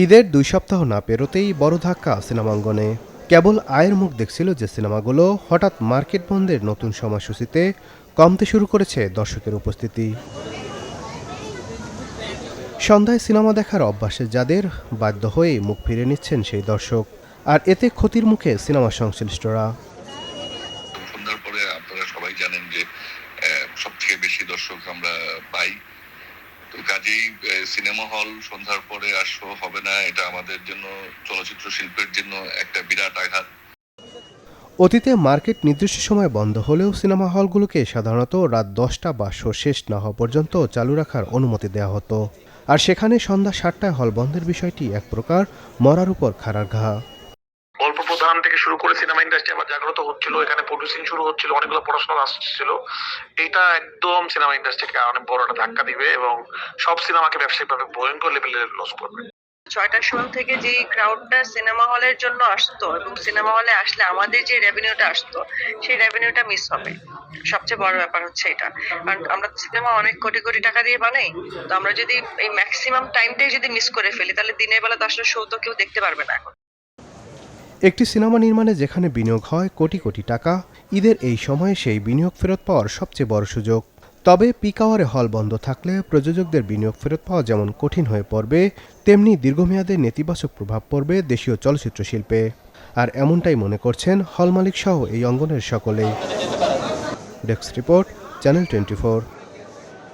ঈদের ২ সপ্তাহ না পেরোতেই বড় ধাক্কা সিনেমাঙ্গনে। কেবল আয়ের মুখ দেখছিল যে সিনেমাগুলো, হঠাৎ মার্কেট বন্ধের নতুন সময়সূচিতে কমতে শুরু করেছে দর্শকের উপস্থিতি। সন্ধ্যায় সিনেমা দেখার অভ্যাসে যাদের, বাধ্য হয়ে মুখ ফিরে নিচ্ছেন সেই দর্শক। আর এতে ক্ষতির মুখে সিনেমা সংশ্লিষ্টরা। সন্ধ্যার পরে আপনারা সবাই জানেন যে সবথেকে বেশি দর্শক আমরা পাই। তো কাজেই সিনেমা হল সন্ধ্যার পরে আর শো হবে না, এটা আমাদের জন্য, চলচ্চিত্র শিল্পের জন্য একটা বিরাট আঘাত। অতীতে মার্কেট নির্দিষ্ট সময় বন্ধ হলেও সিনেমা হলগুলোকে সাধারণত রাত ১০টা বা শো শেষ না হওয়া পর্যন্ত চালু রাখার অনুমতি দেওয়া হতো। আর সেখানে সন্ধ্যা ৭টায় হল বন্ধের বিষয়টি এক প্রকার মরার উপর খাড়ার ঘা। গল্প প্রধান থেকে শুরু করে সিনেমা ইন্ডাস্ট্রি আবার জাগ্রত হচ্ছিল, এখানে প্রডিউসিং শুরু হচ্ছিল, অনেকগুলো পড়াশোনা আসছিল। এটা একদম সিনেমা ইন্ডাস্ট্রিকে অনেক বড় একটা ধাক্কা দিবে এবং সব সিনেমাকে ব্যবসায়িকভাবে ভয়ঙ্কর লেভেলে লস করবে। ৬টার সময় থেকে যে ক্রাউডটা সিনেমা হলের জন্য আসতো এবং সিনেমা হলে আসলে আমাদের যে রেভিনিউটা আসতো সেই রেভিনিউটা মিস হবে। সবচেয়ে বড় ব্যাপার হচ্ছে এটা, কারণ আমরা সিনেমা অনেক কোটি কোটি টাকা দিয়ে বানাই। তো আমরা যদি এই ম্যাক্সিমাম টাইমটাই যদি মিস করে ফেলি, তাহলে দিনের বেলা তো আসলে শো তো কেউ দেখতে পারবে না। এখন একটি সিনেমা নির্মাণে যেখানে বিনিয়োগ হয় কোটি কোটি টাকা, ঈদের এই সময়ে সেই বিনিয়োগ ফেরত পাওয়ার সবচেয়ে বড় সুযোগ। তবে পিক আওয়ারে হল বন্ধ থাকলে প্রযোজকদের বিনিয়োগ ফেরত পাওয়া যেমন কঠিন হয়ে পড়বে, তেমনি দীর্ঘমেয়াদে নেতিবাচক প্রভাব পড়বে দেশীয় চলচ্চিত্র শিল্পে। আর এমনটাই মনে করছেন হল মালিক সহ এই অঙ্গনের সকলেই। Desk report, channel 24।